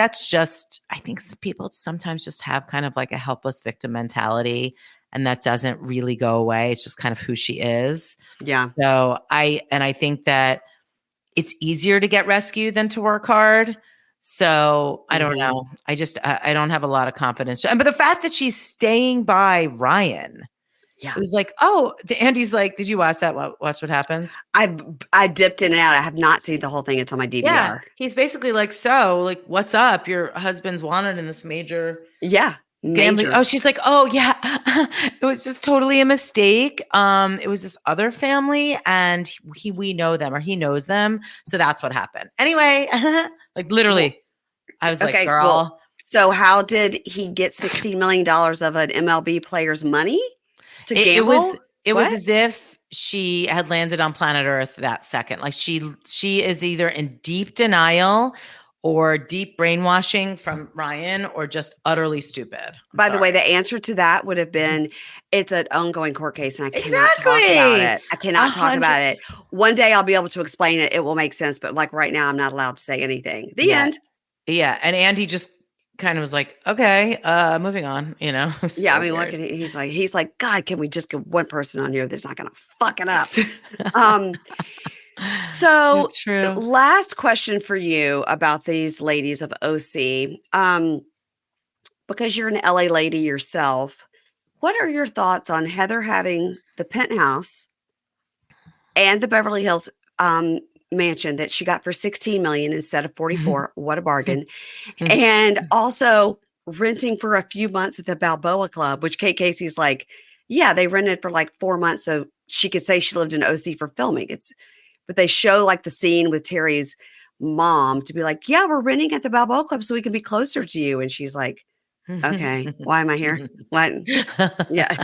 people sometimes just have kind of like a helpless victim mentality, and that doesn't really go away. It's just kind of who she is. Yeah. So I think that it's easier to get rescued than to work hard. So I don't know. I don't have a lot of confidence. But the fact that she's staying by Ryan, it was like, oh, Andy's like, did you watch that? Watch What Happens? I dipped in and out. I have not seen the whole thing until my DVR. Yeah, he's basically like, so like, what's up? Your husband's wanted in this major. Yeah. Family. Oh, she's like, oh yeah, it was just totally a mistake. It was this other family, and we know them, or he knows them, so that's what happened. Anyway, like literally, I was like, girl. Well, so how did he get $16 million of an MLB player's money to gamble? It was as if she had landed on planet Earth that second. Like she is either in deep denial, or deep brainwashing from Ryan, or just utterly stupid. By the way, the answer to that would have been, it's an ongoing court case, and I cannot talk about it. I cannot talk about it. One day I'll be able to explain it. It will make sense. But like right now, I'm not allowed to say anything. The end. Yeah. And Andy just kind of was like, okay, moving on, So yeah, I mean, look at it. He's like, God, can we just get one person on here that's not going to fuck it up? So last question for you about these ladies of OC, because you're an LA lady yourself, what are your thoughts on Heather having the penthouse and the Beverly Hills mansion that she got for $16 million instead of $44? What a bargain. And also renting for a few months at the Balboa Club, which Kate Casey's like, yeah, they rented for like 4 months so she could say she lived in OC for filming. But they show like the scene with Terry's mom to be like, yeah, we're renting at the Balboa Club so we can be closer to you. And she's like, okay, why am I here? What? Yeah.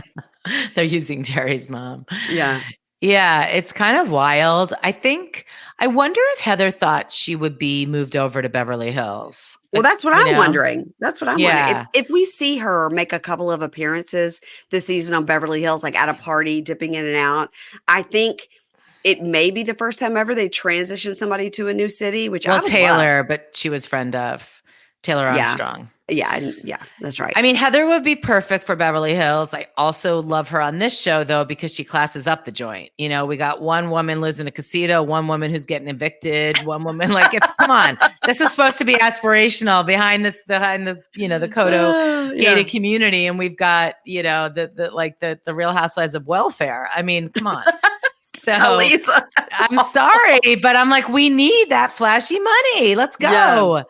They're using Terry's mom. Yeah. Yeah, it's kind of wild. I wonder if Heather thought she would be moved over to Beverly Hills. Well, that's what I'm wondering. That's what I'm wondering. Yeah. If we see her make a couple of appearances this season on Beverly Hills, like at a party, dipping in and out, I think it may be the first time ever they transition somebody to a new city, which I would Taylor, love. But she was friend of Taylor Armstrong. Yeah, that's right. I mean, Heather would be perfect for Beverly Hills. I also love her on this show, though, because she classes up the joint. You know, we got one woman lives in a casino, one woman who's getting evicted, one woman come on. This is supposed to be aspirational behind the the Kodo gated community, and we've got the Real Housewives of Welfare. I mean, come on. So I'm sorry, but I'm like, we need that flashy money. Let's go.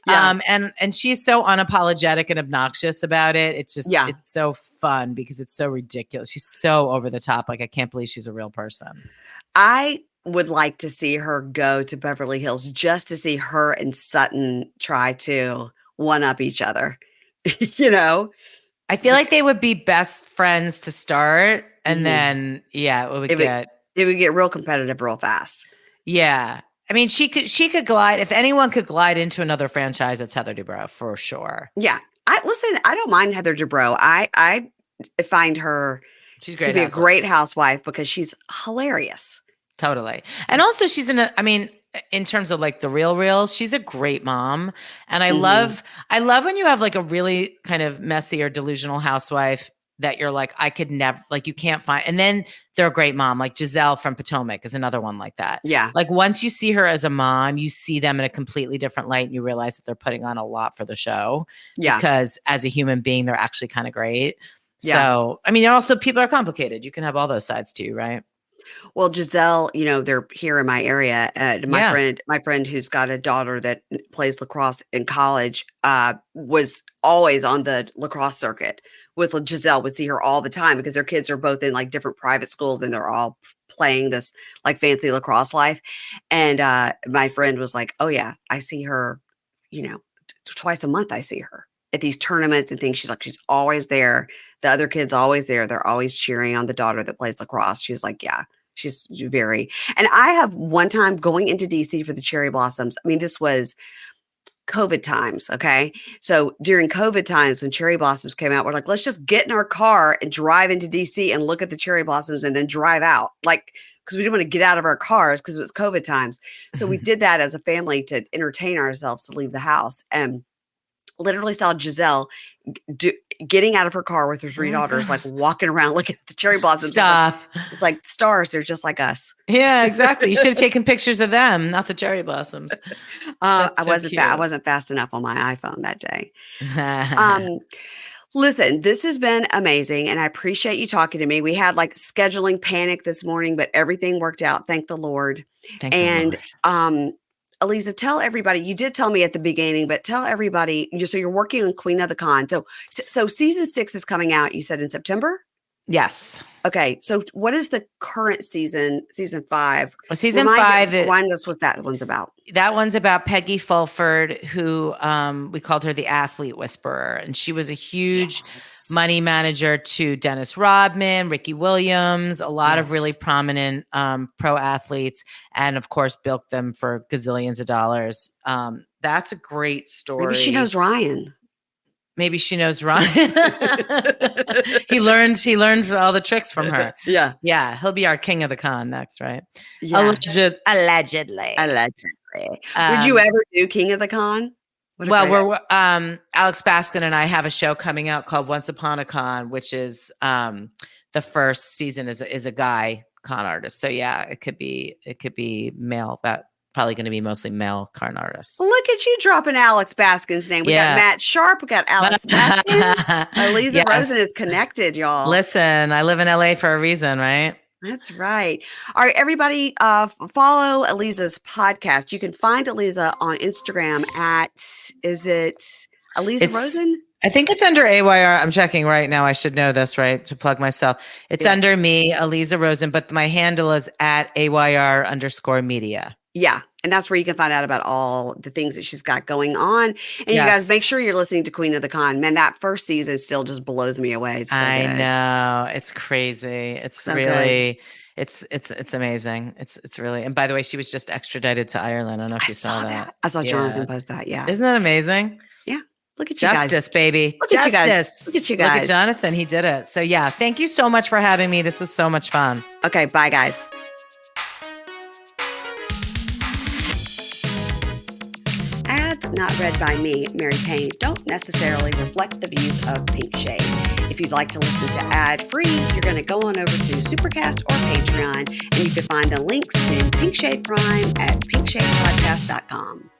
Yeah. And she's so unapologetic and obnoxious about it. It's just, it's so fun because it's so ridiculous. She's so over the top. Like, I can't believe she's a real person. I would like to see her go to Beverly Hills just to see her and Sutton try to one up each other. You know, I feel like they would be best friends to start. And then, it would get real competitive real fast. Yeah. I mean, she could glide. If anyone could glide into another franchise, it's Heather Dubrow for sure. Yeah. I don't mind Heather Dubrow. I find her to be a great housewife because she's hilarious. Totally. And also she's in terms of like the real, she's a great mom. And I love when you have like a really kind of messy or delusional housewife that you're like, I could never, like, you can't find, and then they're a great mom. Like Giselle from Potomac is another one like that. Yeah. Like once you see her as a mom, you see them in a completely different light and you realize that they're putting on a lot for the show. Yeah. Because as a human being, they're actually kind of great. Yeah. So, I mean, also people are complicated. You can have all those sides too, right? Well, Giselle, they're here in my area. My friend who's got a daughter that plays lacrosse in college, was always on the lacrosse circuit with Giselle, would see her all the time because their kids are both in like different private schools and they're all playing this like fancy lacrosse life. And my friend was like, oh yeah, I see her, twice a month. I see her at these tournaments and things. She's like, she's always there. The other kid's always there. They're always cheering on the daughter that plays lacrosse. She's like, yeah, she's very, and I have one time going into DC for the cherry blossoms. I mean, this was COVID times. Okay. So during COVID times, when cherry blossoms came out, we're like, let's just get in our car and drive into DC and look at the cherry blossoms and then drive out. Like, because we didn't want to get out of our cars because it was COVID times. So we did that as a family to entertain ourselves to leave the house, and literally saw Giselle getting out of her car with her three daughters, like walking around looking at the cherry blossoms. Stop. It's like stars. They're just like us. Yeah, exactly. You should have taken pictures of them, not the cherry blossoms. I wasn't fast enough on my iPhone that day. Listen, this has been amazing, and I appreciate you talking to me. We had like scheduling panic this morning, but everything worked out. Thank the Lord. Thank the Lord. Aliza, tell everybody, you did tell me at the beginning, but tell everybody, so you're working on Queen of the Con. So season 6 is coming out, you said in September? Yes. Okay. So what is the current season 5? Well, season 5. Remind us what that one's about. That one's about Peggy Fulford, who we called her the athlete whisperer. And she was a huge money manager to Dennis Rodman, Ricky Williams, a lot of really prominent pro athletes, and of course, bilked them for gazillions of dollars. That's a great story. Maybe she knows Ryan. Maybe she knows Ryan. He learned all the tricks from her. Yeah. Yeah. He'll be our king of the con next, right? Yeah. Allegedly. Would you ever do King of the Con? We're Alex Baskin and I have a show coming out called Once Upon a Con, which is the first season is a guy con artist. So yeah, it could be male. That probably going to be mostly male con artists. Look at you dropping Alex Baskin's name. We got Matt Sharp. We got Alex Baskin. Aliza Rosen is connected, y'all. Listen, I live in LA for a reason, right? That's right. All right, everybody, follow Aliza's podcast. You can find Aliza on Instagram at, is it Aliza Rosen? I think it's under AYR. I'm checking right now. I should know this, right? To plug myself. It's under me, Aliza Rosen, but my handle is at AYR_media. Yeah. And that's where you can find out about all the things that she's got going on. And you guys make sure you're listening to Queen of the Con. Man, that first season still just blows me away. It's so I good. know. It's crazy. It's so really good. It's amazing. It's really, and by the way, she was just extradited to Ireland. I don't know if you saw that. I saw Jonathan post that. Yeah. Isn't that amazing? Yeah. Look at you guys. Justice, baby. Look at you guys. Look at you guys. Look at Jonathan. He did it. So yeah, thank you so much for having me. This was so much fun. Okay. Bye, guys. Ads not read by me, Mary Payne, don't necessarily reflect the views of Pink Shade. If you'd like to listen to ad-free, you're going to go on over to Supercast or Patreon, and you can find the links to Pink Shade Prime at pinkshadepodcast.com.